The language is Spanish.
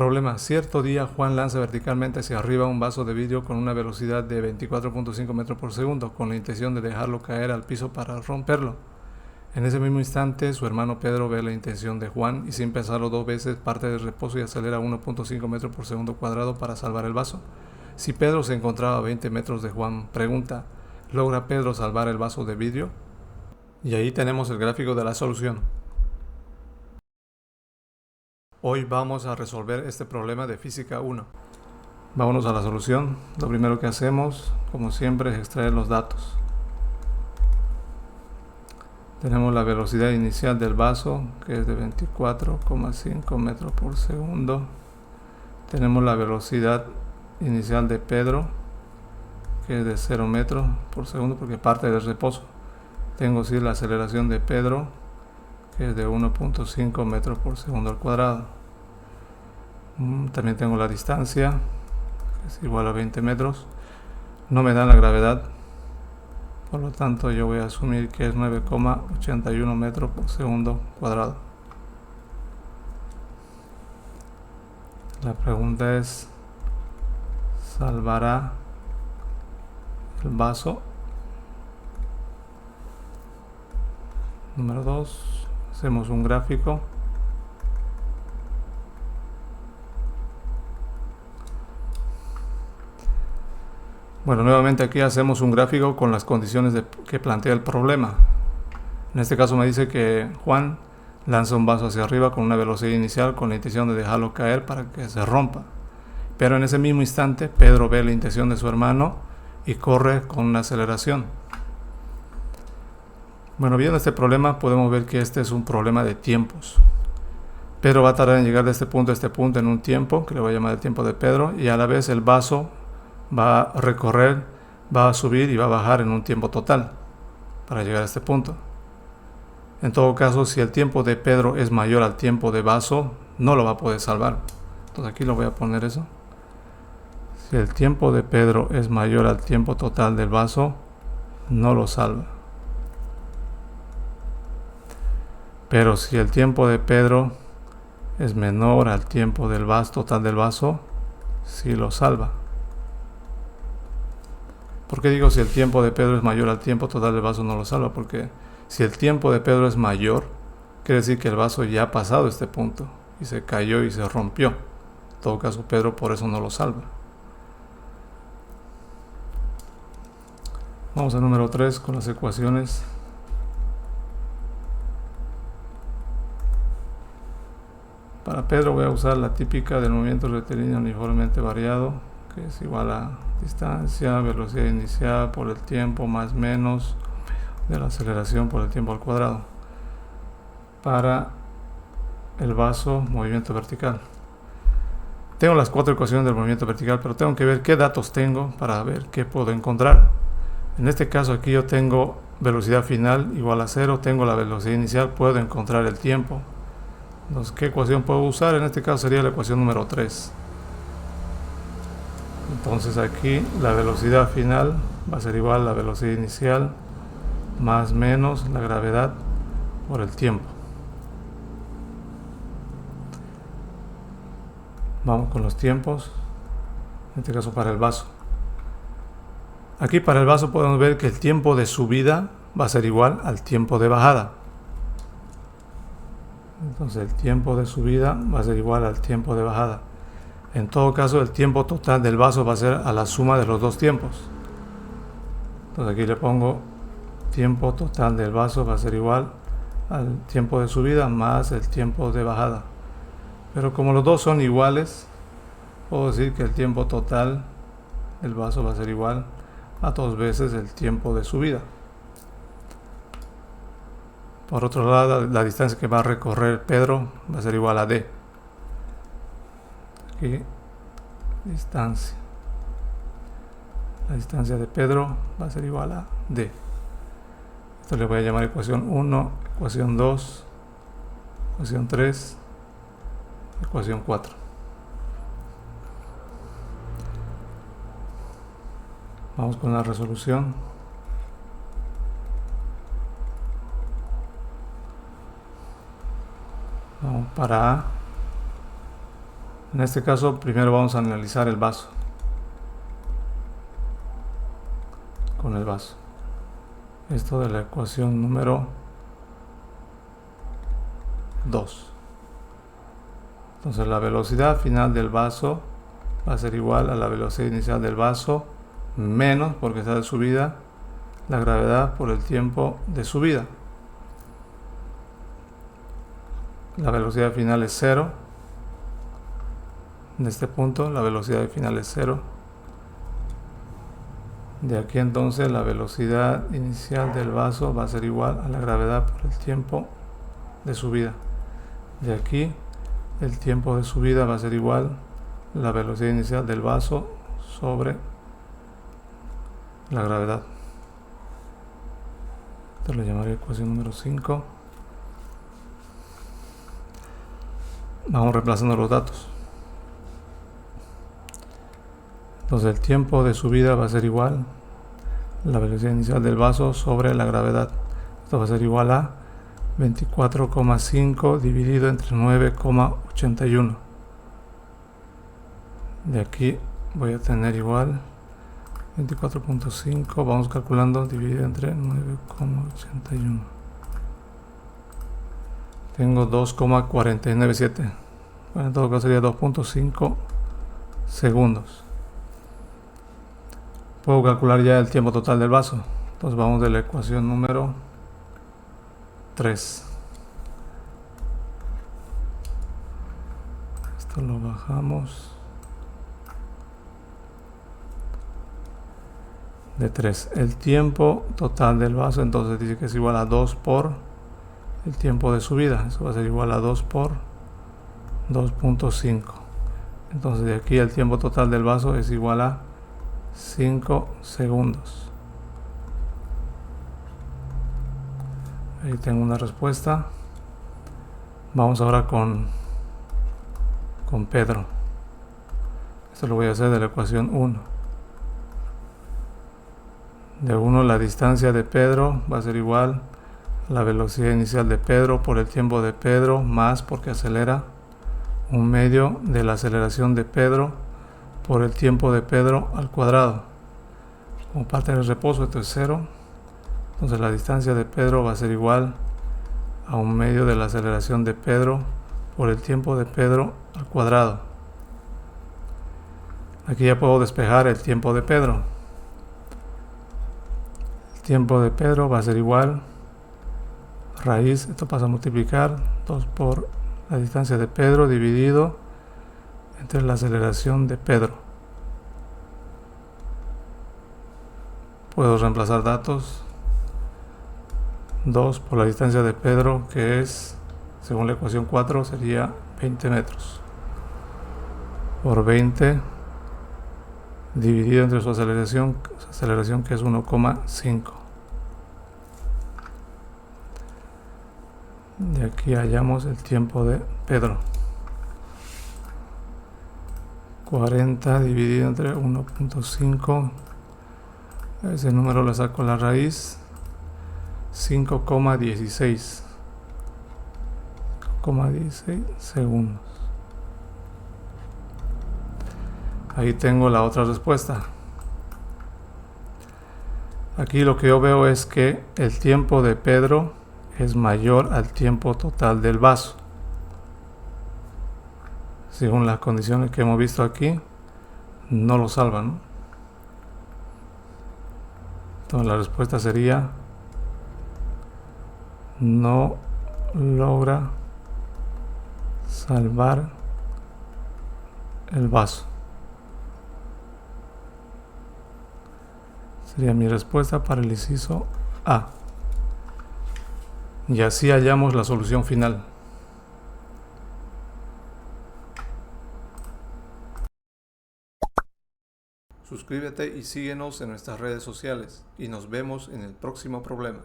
Problema: cierto día Juan lanza verticalmente hacia arriba un vaso de vidrio con una velocidad de 24.5 metros por segundo, con la intención de dejarlo caer al piso para romperlo. En ese mismo instante, su hermano Pedro ve la intención de Juan y, sin pensarlo dos veces, parte del reposo y acelera 1.5 metros por segundo cuadrado para salvar el vaso. Si Pedro se encontraba a 20 metros de Juan, pregunta: ¿logra Pedro salvar el vaso de vidrio? Y ahí tenemos el gráfico de la solución. Hoy vamos a resolver este problema de física 1. Vámonos a la solución. Lo primero que hacemos, como siempre, es extraer los datos. Tenemos la velocidad inicial del vaso, que es de 24,5 metros por segundo. Tenemos la velocidad inicial de Pedro, que es de 0 metros por segundo, porque parte del reposo. Tengo sí la aceleración de Pedro, que es de 1.5 metros por segundo al cuadrado. También tengo la distancia, que es igual a 20 metros. No me dan la gravedad, por lo tanto yo voy a asumir que es 9,81 metros por segundo cuadrado. La pregunta es: ¿salvará el vaso? Número 2. Hacemos un gráfico. Bueno, nuevamente aquí hacemos un gráfico con las condiciones que plantea el problema. En este caso me dice que Juan lanza un vaso hacia arriba con una velocidad inicial con la intención de dejarlo caer para que se rompa. Pero en ese mismo instante Pedro ve la intención de su hermano y corre con una aceleración. Bueno, viendo este problema podemos ver que este es un problema de tiempos. Pedro va a tardar en llegar de este punto a este punto en un tiempo, que le voy a llamar el tiempo de Pedro, y a la vez el vaso va a recorrer, va a subir y va a bajar en un tiempo total para llegar a este punto. En todo caso, si el tiempo de Pedro es mayor al tiempo de vaso, no lo va a poder salvar. Entonces aquí lo voy a poner eso. Si el tiempo de Pedro es mayor al tiempo total del vaso, no lo salva. Pero si el tiempo de Pedro es menor al tiempo del vaso total del vaso, sí lo salva. ¿Por qué digo si el tiempo de Pedro es mayor al tiempo total del vaso no lo salva? Porque si el tiempo de Pedro es mayor, quiere decir que el vaso ya ha pasado este punto y se cayó y se rompió. En todo caso, Pedro por eso no lo salva. Vamos al número 3 con las ecuaciones. Para Pedro voy a usar la típica del movimiento rectilíneo uniformemente variado, que es igual a distancia, velocidad inicial por el tiempo más menos de la aceleración por el tiempo al cuadrado. Para el vaso, movimiento vertical. Tengo las 4 ecuaciones del movimiento vertical, pero tengo que ver qué datos tengo para ver qué puedo encontrar. En este caso aquí yo tengo velocidad final igual a 0, tengo la velocidad inicial, puedo encontrar el tiempo. Entonces, ¿qué ecuación puedo usar? En este caso sería la ecuación número 3. Entonces aquí la velocidad final va a ser igual a la velocidad inicial más menos la gravedad por el tiempo. Vamos con los tiempos, en este caso para el vaso. Aquí para el vaso podemos ver que el tiempo de subida va a ser igual al tiempo de bajada. Entonces el tiempo de subida va a ser igual al tiempo de bajada. En todo caso, el tiempo total del vaso va a ser a la suma de los dos tiempos. Entonces aquí le pongo tiempo total del vaso va a ser igual al tiempo de subida más el tiempo de bajada. Pero como los dos son iguales, puedo decir que el tiempo total del vaso va a ser igual a 2 veces el tiempo de subida. Por otro lado, la distancia que va a recorrer Pedro va a ser igual a D. Aquí, distancia. La distancia de Pedro va a ser igual a D. Esto le voy a llamar ecuación 1, ecuación 2, ecuación 3, ecuación 4. Vamos con la resolución. Vamos para A. En este caso, primero vamos a analizar el vaso. Con el vaso. Esto de la ecuación número 2. Entonces la velocidad final del vaso va a ser igual a la velocidad inicial del vaso menos, porque está de subida, la gravedad por el tiempo de subida. La velocidad final es 0. En este punto la velocidad final es 0. De aquí entonces la velocidad inicial del vaso va a ser igual a la gravedad por el tiempo de subida. De aquí el tiempo de subida va a ser igual a la velocidad inicial del vaso sobre la gravedad. Esto lo llamaré ecuación número 5. Vamos reemplazando los datos. Entonces el tiempo de subida va a ser igual a la velocidad inicial del vaso sobre la gravedad. Esto va a ser igual a 24,5 dividido entre 9,81. De aquí voy a tener igual 24,5, vamos calculando, dividido entre 9,81. Tengo 2,497. Bueno, en todo caso sería 2,5 segundos. Puedo calcular ya el tiempo total del vaso. Entonces vamos de la ecuación número 3. Esto lo bajamos de 3. El tiempo total del vaso entonces dice que es igual a 2 por el tiempo de subida. Eso va a ser igual a 2 por 2,5. Entonces de aquí el tiempo total del vaso es igual a 5 segundos. Ahí tengo una respuesta. Vamos ahora con Pedro. Esto lo voy a hacer de la ecuación 1. De 1 la distancia de Pedro va a ser igual a la velocidad inicial de Pedro por el tiempo de Pedro más, porque acelera, 1/2 de la aceleración de Pedro por el tiempo de Pedro al cuadrado. Como parte del reposo esto es 0. Entonces la distancia de Pedro va a ser igual a 1/2 de la aceleración de Pedro por el tiempo de Pedro al cuadrado. Aquí ya puedo despejar el tiempo de Pedro. El tiempo de Pedro va a ser igual raíz, esto pasa a multiplicar 2 por la distancia de Pedro dividido entre la aceleración de Pedro. Puedo reemplazar datos. 2 por la distancia de Pedro, que es, según la ecuación 4, sería 20 metros. Por 20 dividido entre su aceleración que es 1,5. De aquí hallamos el tiempo de Pedro. 40 dividido entre 1,5. Ese número le saco la raíz. 5,16 segundos. Ahí tengo la otra respuesta. Aquí lo que yo veo es que el tiempo de Pedro es mayor al tiempo total del vaso. Según las condiciones que hemos visto aquí, no lo salvan, ¿no? Entonces la respuesta sería: no logra salvar el vaso. Sería mi respuesta para el inciso A. Y así hallamos la solución final. Suscríbete y síguenos en nuestras redes sociales y nos vemos en el próximo problema.